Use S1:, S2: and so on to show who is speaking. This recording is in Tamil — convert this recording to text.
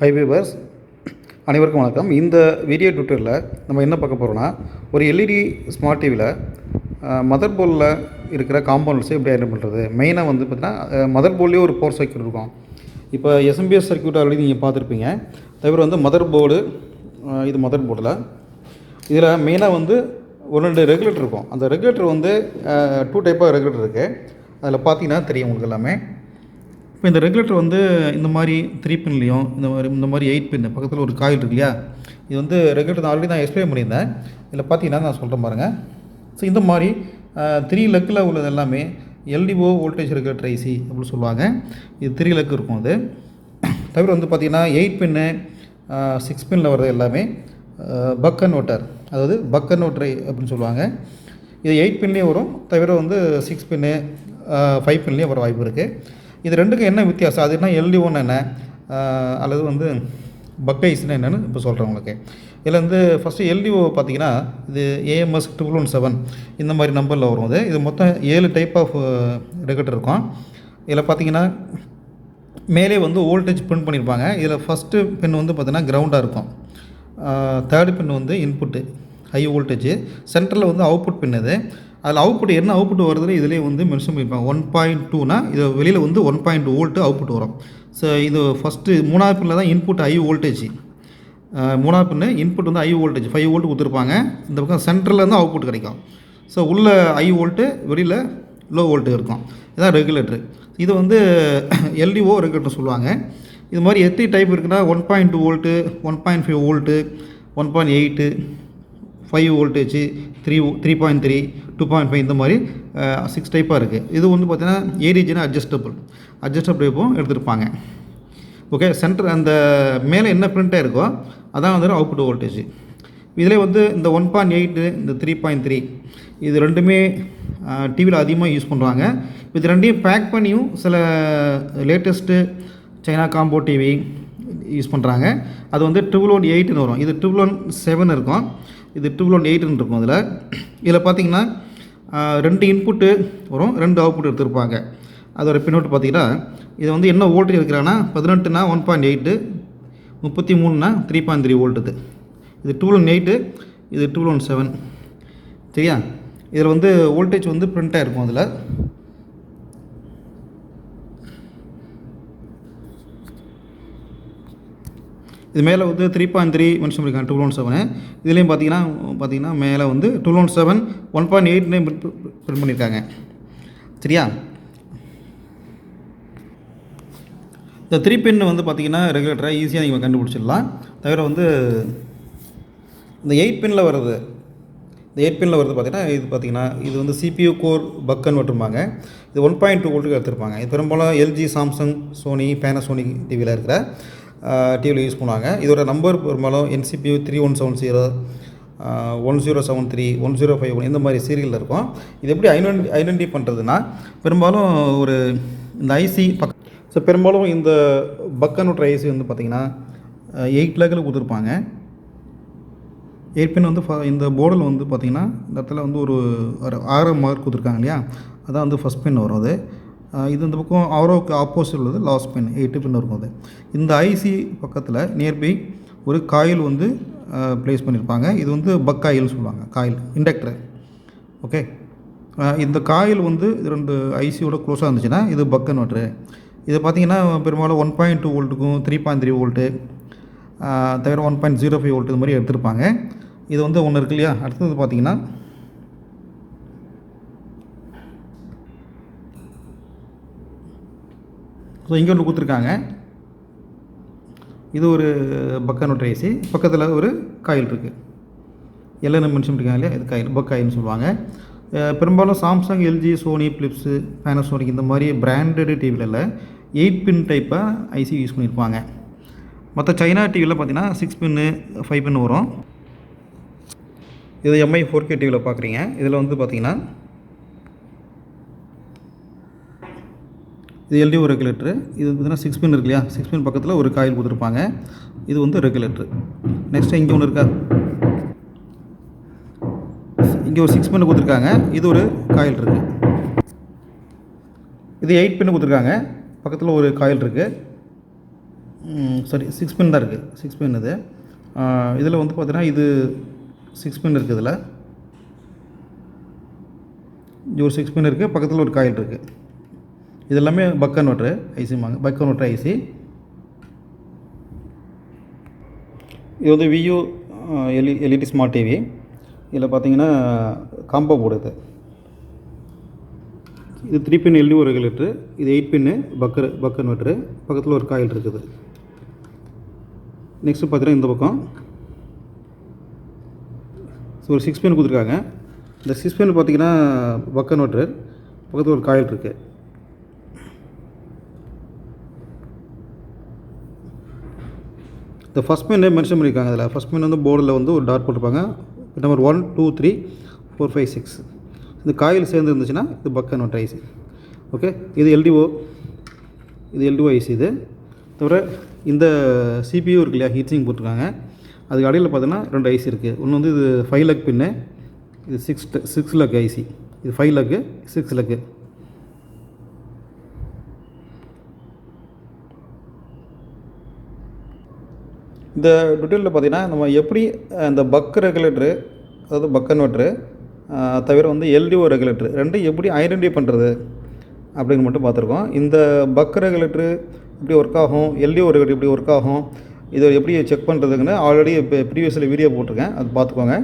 S1: ஹை வியூவர்ஸ், அனைவருக்கும் வணக்கம். இந்த வீடியோ டியூட்டோரியலில் நம்ம என்ன பார்க்க போகிறோம்னா, ஒரு எல்இடி ஸ்மார்ட் டிவியில் மதர் போர்டில் இருக்கிற காம்பவுண்ட்ஸை எப்படி ஐடென்டிஃபை பண்ணுறது. மெயினாக வந்து பார்த்திங்கன்னா மதர் போர்ட்லேயே ஒரு பவர் சர்க்யூட் இருக்கும். இப்போ எஸ்எம்பிஎஸ் சர்க்யூட் ஆல்ரெடி நீங்கள் பார்த்துருப்பீங்க. தவிர வந்து மதர் போர்டு, இது மதர் போர்டில் இதில் மெயினாக வந்து ஒரு 2 ரெகுலேட்டர் இருக்கும். அந்த ரெகுலேட்டர் வந்து 2 டைப்பாக ரெகுலேட்டர் இருக்குது. அதில் பார்த்தீங்கன்னா தெரியும் உங்களுக்கு எல்லாமே. இப்போ இந்த ரெகுலேட்டர் வந்து இந்த மாதிரி 3 பின்லேயும் இந்த மாதிரி 8 பின் பக்கத்தில் ஒரு காயில் இருக்கு இல்லையா. இது வந்து ரெகுலேட்டர் ஆல்ரெடி நான் எக்ஸ்பிளைன் பண்ணியிருந்தேன். இதில் பார்த்தீங்கன்னா நான் சொல்கிறேன் பாருங்கள். ஸோ இந்த மாதிரி 3 லெக்கில் உள்ளது எல்லாமே எல்டிஓ வோல்டேஜ் ரெகுலேட்டர் ஐசி அப்படின்னு சொல்லுவாங்க. இது 3 லெக்கு இருக்கும். அது தவிர வந்து பார்த்திங்கன்னா 8 பின்னு 6 பின்னில் வர்றது எல்லாமே பக் கன்வெர்ட்டர், அதாவது பக் கன்வெர்ட்டர் அப்படின்னு சொல்லுவாங்க. இது 8 பின்லேயும் வரும். தவிர வந்து 6 பின்னு 5 பின்லேயும் வர வாய்ப்பு இருக்குது. இது ரெண்டுக்கும் என்ன வித்தியாசம், அது என்ன எல்டிஓன்னு என்ன, அல்லது வந்து பக் ஐஸ்ன்னு என்னென்னு இப்போ சொல்கிறேன் உங்களுக்கு. இதில் வந்து ஃபஸ்ட்டு எல்டிஓ பார்த்திங்கன்னா இது AMS 717 இந்த மாதிரி நம்பரில் வரும். இது மொத்தம் 7 டைப் ஆஃப் ரெகுலேட்டர் இருக்கும். இதில் பார்த்திங்கன்னா மேலே வந்து வோல்டேஜ் பிரிண்ட் பண்ணியிருப்பாங்க. இதில் ஃபஸ்ட்டு பின் வந்து பார்த்திங்கன்னா கிரவுண்டாக இருக்கும். 3rd பின் வந்து இன்புட்டு ஹை வோல்டேஜ், சென்டரில் வந்து அவுட்புட் பின். இது அதில் அவுட்புட் என்ன அவுட்புட் வருதுன்னு இதிலே வந்து மென்ஷன் பண்ணியிருப்பாங்க. 1.2னா இது வெளியில் வந்து 1.2 வோல்ட்டு அவுட்புட் வரும். ஸோ இது ஃபஸ்ட்டு 3வது பின்னில் தான் இன்புட் ஹை வோல்டேஜ். 3வது பின்னு இன்புட் வந்து ஹை வோல்டேஜ் 5 வோல்ட் கொடுத்துருப்பாங்க. இந்த பக்கம் சென்டரில் இருந்து அவுட்புட் கிடைக்கும். ஸோ உள்ள ஹை வோல்ட்டு, வெளியில் லோ வோல்ட்டு இருக்கும். இதுதான் ரெகுலேட்டர். இது வந்து எல்டிஓ ரெகுலேட்டர் சொல்லுவாங்க. இது மாதிரி எத்தனை டைப் இருக்குன்னா 1.2 வோல்ட்டு, 1.5 வோல்ட்டு, 1.8, 5 வோல்டேஜ், 3.3, 2.5 இந்த மாதிரி 6 டைப்பாக இருக்குது. இது வந்து பார்த்திங்கன்னா ஏரிஜினா அட்ஜஸ்டபிள் டைப்பும் எடுத்துருப்பாங்க. ஓகே, சென்டர் அந்த மேலே என்ன பிரிண்ட்டாக இருக்கோ அதான் வந்து அவுட்புட் வோல்டேஜ். இதில் வந்து இந்த 1.8, இந்த 3.3 இது ரெண்டுமே டிவியில் அதிகமாக யூஸ் பண்ணுறாங்க. இது ரெண்டையும் பேக் பண்ணியும் சில latest China combo TV use பண்ணுறாங்க. அது வந்து 128ன்னு வரும். இது 127 இருக்கும். இது 128ன்னு இருக்கும். இதில் பார்த்திங்கன்னா 2 இன்புட்டு வரும், 2 அவுட்புட் எடுத்துருப்பாங்க. அதோட பின்னோட்டு பார்த்திங்கன்னா இது வந்து என்ன வோல்டேஜ் இருக்கிறாங்கன்னா 18னா 1.8, 33னா 3.3 வோல்ட்டு. இது 218, இது 217. சரியா? இதில் வந்து வோல்டேஜ் வந்து பிரிண்ட்டாக இருக்கும். அதில் இது மேலே வந்து 3.3 மென்ஷன் பண்ணியிருக்காங்க 217. இதுலேயும் பார்த்தீங்கன்னா மேலே வந்து 217 1.8 பிரிண்ட் பண்ணியிருக்காங்க. சரியா? இந்த 3 பின் வந்து பார்த்திங்கன்னா ரெகுலேட்டரை ஈஸியாக நீங்கள் கண்டுபிடிச்சிடலாம். தவிர வந்து இந்த 8 பின்னில் வர்றது, பார்த்திங்கன்னா இது வந்து CPU கோர் பக் கன்வெர்ட்டர்பாங்க. இது 1.2 வோல்ட்டுக்கு எடுத்துருப்பாங்க. இது பெரும்பாலும் LG, சாம்சங், சோனி, பேனாசோனிக் டிவியில் இருக்கிற டிவியில் யூஸ் பண்ணுவாங்க. இதோட நம்பர் பெரும்பாலும் NCPU 3170, 1073, 1051 இந்த மாதிரி சீரியலில் இருக்கும். இது எப்படி ஐடென்டிஃபை பண்ணுறதுன்னா, பெரும்பாலும் ஒரு இந்த ஐசி ஸோ பெரும்பாலும் இந்த பக் கன்வெர்ட்டர் ஐசி வந்து பார்த்திங்கன்னா 8 லெக்கில் கொடுத்துருப்பாங்க. 8 பின் வந்து இந்த போர்டில் வந்து பார்த்திங்கன்னா இந்த இடத்துல வந்து ஒரு 6 மார்க் கொடுத்துருக்காங்க இல்லையா, அதான் வந்து ஃபஸ்ட் பின் வரும். இது இந்த பக்கம் ஆரோவுக்கு ஆப்போசிட் உள்ளது லாஸ்ட் பின் 8 பின் இருக்கும். இந்த ஐசி பக்கத்தில் நியர்பை ஒரு காயில் வந்து ப்ளேஸ் பண்ணியிருப்பாங்க. இது வந்து பக் காயில்னு சொல்லுவாங்க, காயில் இண்டக்டர். ஓகே, இந்த காயில் வந்து 2 ஐசியோட க்ளோஸாக இருந்துச்சுன்னா இது பக் கன்வெர்ட்டரு. இது பார்த்திங்கன்னா பெரும்பாலும் 1.2 வோல்ட்டுக்கும் 3.3 வோல்ட்டு, தவிர 1.05 வோல்ட்டு இது மாதிரி எடுத்திருப்பாங்க. இது வந்து ஒன்று இருக்கு இல்லையா. அடுத்தது பார்த்திங்கன்னா ஸோ இங்கே ஒன்று கொடுத்துருக்காங்க. இது ஒரு பக் கன்வெர்ட்டர் ஐசி. பக்கத்தில் ஒரு காயில் இருக்குது. எல்லாம் மென்ஷன் பண்ணியிருக்காங்க இல்லையா, இது காயில் பக் காயில்னு சொல்லுவாங்க. பெரும்பாலும் Samsung, LG, Sony, Philips, Panasonic இந்த மாதிரி பிராண்டட் டிவியில் 8 பின் டைப்பாக ஐசி யூஸ் பண்ணியிருப்பாங்க. மற்ற சைனா டிவியில் பார்த்திங்கன்னா 6 பின்னு 5 பின் வரும். இது MI 4K டிவியில் பார்க்குறீங்க. இதில் வந்து பார்த்திங்கன்னா இது LDO ரெகுலேட்டரு. இது பார்த்திங்கன்னா 6 பின் இருக்கு இல்லையா, 6 பின் பக்கத்தில் ஒரு காயில் கொடுத்துருப்பாங்க. இது வந்து ரெகுலேட்டரு. நெக்ஸ்ட்டு இங்கே ஒன்று இருக்கா, இங்கே ஒரு 6 பின்னு கொடுத்துருக்காங்க. இது ஒரு காயில் இருக்குது. இது 8 பின்னு கொடுத்துருக்காங்க. பக்கத்தில் ஒரு காயில் இருக்குது. சரி 6 பின் தான் இருக்குது. 6 பின் இது. இதில் வந்து பார்த்தீங்கன்னா இது 6 பின் இருக்குது. இதில் இது ஒரு 6 பின் இருக்குது. பக்கத்தில் ஒரு காயில் இருக்குது. இது எல்லாமே பக் கன்வெர்ட்டர் ஐசிம்பாங்க. Buck converter IC. இது வந்து வியூ எல்இடி ஸ்மார்ட் டிவி. இதில் பார்த்தீங்கன்னா காம்போ போர்டு இது. இது 3 பின் எல்இடி ஒரு ரெகுலேட்டர். இது 8 பின்னு பக் கன்வெர்ட்டர். பக்கத்தில் ஒரு காயில் இருக்குது. நெக்ஸ்ட்டு பார்த்தீங்கன்னா இந்த பக்கம் ஒரு 6 பின் கொடுத்துருக்காங்க. இந்த 6 பின் பார்த்தீங்கன்னா பக் கன்வெர்ட்டர். பக்கத்தில் ஒரு காயில் இருக்குது. இந்த ஃபஸ்ட் பின் மென்ஷன் பண்ணியிருக்காங்க. அதில் ஃபஸ்ட் பின் வந்து போர்டில் வந்து ஒரு டாட் போட்டிருப்பாங்க. நம்பர் 1 2 3 4 5 6. இந்த காயில் சேர்ந்து இருந்துச்சுன்னா இது பக் கன்வெர்ட்டர் ஐசி. ஓகே, இது எல்டிஓ. இது எல்டிஓ ஐசி. இது தவிர இந்த சிபியூ இருக்கு இல்லையா, ஹீட் சிங்க் போட்டிருக்காங்க. அதுக்கு அடியில் பார்த்தீங்கன்னா 2 ஐசி இருக்குது. ஒன்று வந்து இது 5 லக் பின்னு. இது 6 லக் ஐசி. இது 5 லக்கு 6 லக்கு. இந்த டீட்டெயிலில் பார்த்தீங்கன்னா நம்ம எப்படி இந்த பக் ரெகுலேட்டரு, அதாவது பக் கன்வெர்ட்டரு தவிர வந்து எல்டிஓ ரெகுலேட்டரு ரெண்டையும் எப்படி ஐடென்டிஃபை பண்ணுறது அப்படின்னு மட்டும் பார்த்துருக்கோம். இந்த பக் ரெகுலேட்டரு எப்படி ஒர்க் ஆகும், எல்டிஓ ரெகுலேட்டர் எப்படி ஒர்க் ஆகும், இதை எப்படி செக் பண்ணுறதுக்குன்னு ஆல்ரெடி இப்போ ப்ரீவியஸில் வீடியோ போட்டிருக்கேன். அது பார்த்துக்கோங்க.